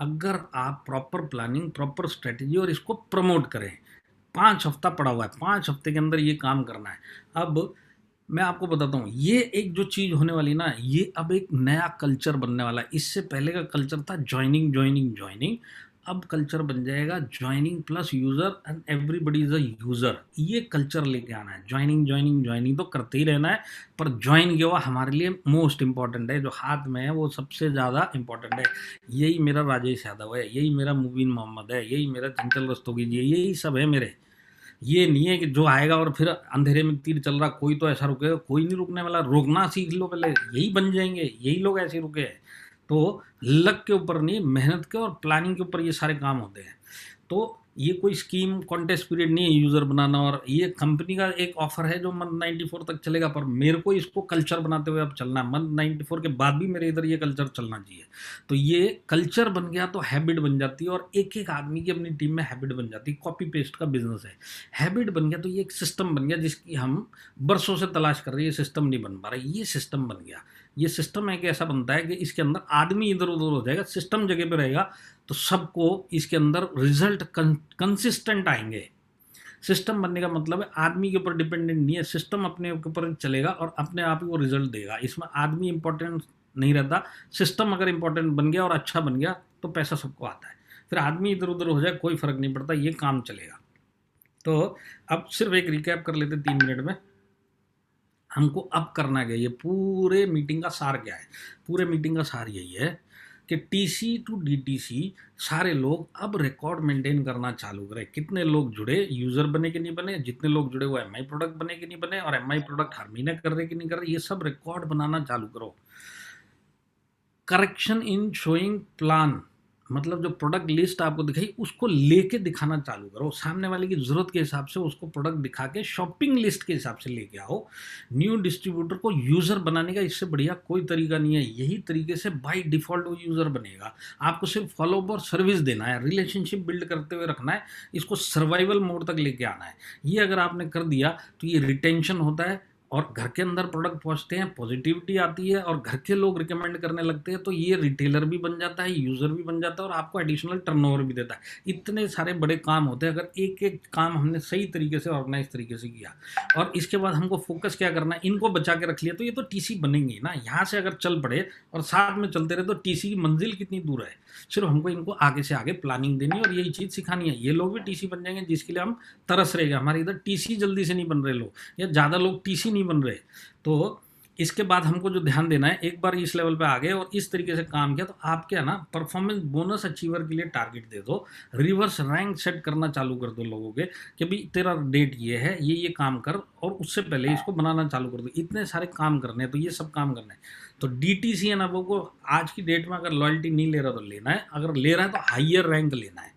अगर आप प्रॉपर प्लानिंग, प्रॉपर स्ट्रेटेजी और इसको प्रमोट करें। 5 हफ्ता पड़ा हुआ है, 5 हफ्ते के अंदर ये काम करना है। अब मैं आपको बताता हूँ, ये एक जो चीज़ होने वाली ना, ये अब एक नया कल्चर बनने वाला है। इससे पहले का कल्चर था ज्वाइनिंग ज्वाइनिंग ज्वाइनिंग, अब कल्चर बन जाएगा joining plus user and everybody is a user. ये कल्चर लेके आना है। ज्वाइनिंग ज्वाइनिंग ज्वाइनिंग तो करते ही रहना है, पर ज्वाइन किया हुआ हमारे लिए मोस्ट इंपॉर्टेंट है। जो हाथ में है वो सबसे ज़्यादा इंपॉर्टेंट है। यही मेरा राजेश यादव है, यही मेरा मुबीन मोहम्मद है, यही मेरा चंचल रस्तोगी जी है, यही सब है मेरे। ये नहीं है कि जो आएगा और फिर अंधेरे में तीर चल रहा, कोई तो ऐसा रुकेगा, कोई नहीं रुकने वाला। रुकना सीख लो पहले, यही बन जाएंगे, यही लोग ऐसे रुके हैं। तो लक के ऊपर नहीं, मेहनत के और प्लानिंग के ऊपर ये सारे काम होते हैं। तो ये कोई स्कीम कॉन्टेस्ट पीरियड नहीं है यूज़र बनाना, और ये कंपनी का एक ऑफर है जो मंथ 94 तक चलेगा, पर मेरे को इसको कल्चर बनाते हुए अब चलना है। मंथ 94 के बाद भी मेरे इधर ये कल्चर चलना चाहिए। तो ये कल्चर बन गया तो हैबिट बन जाती है, और एक एक आदमी की अपनी टीम में हैबिट बन जाती है। कॉपी पेस्ट का बिजनेस है। हैबिट बन गया तो ये एक सिस्टम बन गया, जिसकी हम बरसों से तलाश कर रहे हैं। ये सिस्टम नहीं बन पा रहा, ये सिस्टम बन गया। ये सिस्टम है कि ऐसा बनता है कि इसके अंदर आदमी इधर उधर हो जाएगा, सिस्टम जगह पे रहेगा, तो सबको इसके अंदर रिजल्ट कंसिस्टेंट आएंगे। सिस्टम बनने का मतलब है आदमी के ऊपर डिपेंडेंट नहीं है, सिस्टम अपने ऊपर चलेगा और अपने आप ही वो रिजल्ट देगा। इसमें आदमी इंपॉर्टेंट नहीं रहता। सिस्टम अगर इंपॉर्टेंट बन गया और अच्छा बन गया तो पैसा सबको आता है। फिर आदमी इधर उधर हो जाए कोई फर्क नहीं पड़ता, ये काम चलेगा। तो अब सिर्फ एक रिकैप कर लेते 3 मिनट में। हमको अब करना क्या, ये पूरे मीटिंग का सार क्या है? पूरे मीटिंग का सार यही है कि टीसी टू डीटीसी सारे लोग अब रिकॉर्ड मेंटेन करना चालू करें। कितने लोग जुड़े, यूजर बने कि नहीं बने, जितने लोग जुड़े वो एमआई प्रोडक्ट बने कि नहीं बने, और एमआई प्रोडक्ट हर महीने कर रहे कि नहीं कर रहे, ये सब रिकॉर्ड बनाना चालू करो। करेक्शन इन शोइंग प्लान, मतलब जो प्रोडक्ट लिस्ट आपको दिखाई उसको लेके दिखाना चालू करो। सामने वाले की जरूरत के हिसाब से उसको प्रोडक्ट दिखा के शॉपिंग लिस्ट के हिसाब से लेके आओ। न्यू डिस्ट्रीब्यूटर को यूजर बनाने का इससे बढ़िया कोई तरीका नहीं है। यही तरीके से बाय डिफॉल्ट वो यूजर बनेगा। आपको सिर्फ फॉलो अप और सर्विस देना है, रिलेशनशिप बिल्ड करते हुए रखना है, इसको सर्वाइवल मोड तक लेके आना है। ये अगर आपने कर दिया तो ये रिटेंशन होता है, और घर के अंदर प्रोडक्ट पहुंचते हैं, पॉजिटिविटी आती है, और घर के लोग रिकमेंड करने लगते हैं, तो ये रिटेलर भी बन जाता है, यूज़र भी बन जाता है, और आपको एडिशनल टर्नओवर भी देता है। इतने सारे बड़े काम होते हैं अगर एक एक काम हमने सही तरीके से ऑर्गेनाइज तरीके से किया। और इसके बाद हमको फोकस क्या करना है, इनको बचा के रख लिया तो ये तो टीसी बनेंगे ना। यहाँ से अगर चल पड़े और साथ में चलते रहे तो टीसी की मंजिल कितनी दूर है। सिर्फ हमको इनको आगे से आगे प्लानिंग देनी है और यही चीज़ सिखानी है। ये लोग भी टीसी बन जाएंगे, जिसके लिए हम तरस रहेगा। हमारे इधर टीसी जल्दी से नहीं बन रहे लोग, या ज़्यादा लोग टीसी नहीं बन रहे। तो इसके बाद हमको जो ध्यान देना है, एक बार इस लेवल पे आ गए और इस तरीके से काम किया, तो आप क्या ना परफॉर्मेंस बोनस अचीवर के लिए टारगेट दे दो। रिवर्स रैंक सेट करना चालू कर दो लोगों के कि भाई तेरा डेट ये है, ये काम कर, और उससे पहले इसको बनाना चालू कर दो। इतने सारे काम करने हैं, तो ये सब काम करना है। तो डीटीसी है ना, वो आज की डेट में अगर लॉयल्टी नहीं ले रहा तो लेना है, अगर ले रहा है तो हाइयर रैंक लेना है।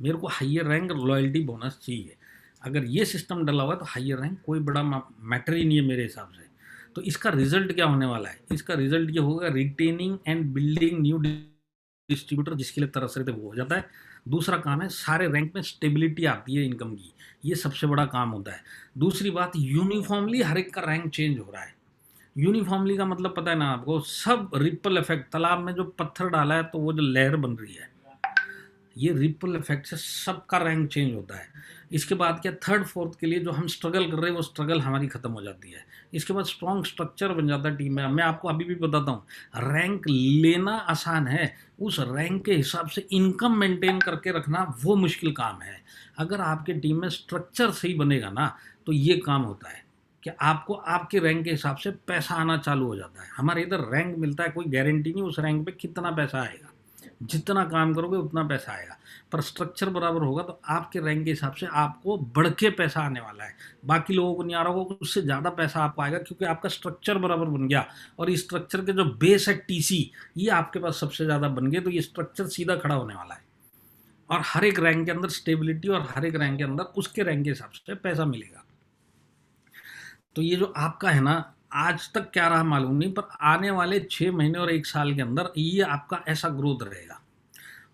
मेरे को हाइयर रैंक लॉयल्टी बोनस चाहिए। अगर ये सिस्टम डला हुआ है तो हाइयर रैंक कोई बड़ा मैटर ही नहीं है मेरे हिसाब से। तो इसका रिजल्ट क्या होने वाला है? इसका रिजल्ट ये होगा, retaining and building new distributor, जिसके लिए तरस रहे थे वो हो जाता है। दूसरा काम है सारे रैंक में स्टेबिलिटी आती है इनकम की, ये सबसे बड़ा काम होता है। दूसरी बात, यूनिफॉर्मली हर एक का रैंक चेंज हो रहा है। यूनिफॉर्मली का मतलब पता है ना आपको, सब रिपल इफेक्ट, तालाब में जो पत्थर डाला है तो वो जो लहर बन रही है, ये रिपल इफेक्ट से सबका रैंक चेंज होता है। इसके बाद क्या, थर्ड फोर्थ के लिए जो हम स्ट्रगल कर रहे हैं वो स्ट्रगल हमारी खत्म हो जाती है। इसके बाद स्ट्रॉन्ग स्ट्रक्चर बन जाता है टीम में। मैं आपको अभी भी बताता हूँ, रैंक लेना आसान है, उस रैंक के हिसाब से इनकम मेंटेन करके रखना वो मुश्किल काम है। अगर आपके टीम में स्ट्रक्चर सही बनेगा ना, तो ये काम होता है कि आपको आपके रैंक के हिसाब से पैसा आना चालू हो जाता है। हमारे इधर रैंक मिलता है, कोई गारंटी नहीं उस रैंक पे कितना पैसा आएगा। जितना काम करोगे उतना पैसा आएगा, पर स्ट्रक्चर बराबर होगा तो आपके रैंक के हिसाब से आपको बढ़ के पैसा आने वाला है। बाकी लोगों को नहीं आ रहा होगा, उससे ज़्यादा पैसा आपको आएगा, क्योंकि आपका स्ट्रक्चर बराबर बन गया। और इस स्ट्रक्चर के जो बेस है टीसी, ये आपके पास सबसे ज़्यादा बन गए, तो ये स्ट्रक्चर सीधा खड़ा होने वाला है। और हर एक रैंक के अंदर स्टेबिलिटी, और हर एक रैंक के अंदर उसके रैंक के हिसाब से पैसा मिलेगा। तो ये जो आपका है ना, आज तक क्या रहा मालूम नहीं, पर आने वाले 6 महीने और 1 साल के अंदर ये आपका ऐसा ग्रोथ रहेगा।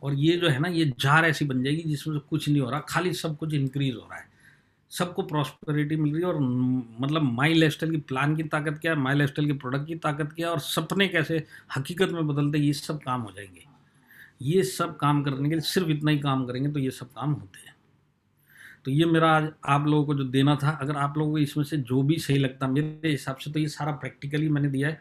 और ये जो है ना, ये जार ऐसी बन जाएगी जिसमें से कुछ नहीं हो रहा, खाली सब कुछ इंक्रीज हो रहा है, सबको प्रॉस्पेरिटी मिल रही है। और मतलब माई लाइफस्टाइल की प्लान की ताकत क्या है, माई लाइफस्टाइल के प्रोडक्ट की ताकत क्या है, और सपने कैसे हकीकत में बदलते, ये सब काम हो जाएंगे। ये सब काम करने के लिए सिर्फ इतना ही काम करेंगे तो ये सब काम होते हैं। तो ये मेरा आज आप लोगों को जो देना था, अगर आप लोगों को इसमें से जो भी सही लगता, मेरे हिसाब से तो ये सारा प्रैक्टिकली मैंने दिया है।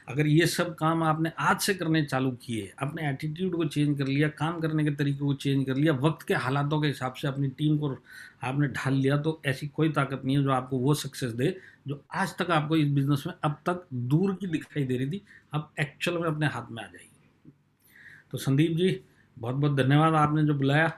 अगर ये सब काम आपने आज से करने चालू किए, अपने एटीट्यूड को चेंज कर लिया, काम करने के तरीके को चेंज कर लिया, वक्त के हालातों के हिसाब से अपनी टीम को आपने ढाल लिया, तो ऐसी कोई ताकत नहीं है जो आपको वो सक्सेस दे जो आज तक आपको इस बिजनेस में अब तक दूर की दिखाई दे रही थी, अब एक्चुअल में अपने हाथ में आ जाएगी। तो संदीप जी, बहुत बहुत धन्यवाद, आपने जो बुलाया।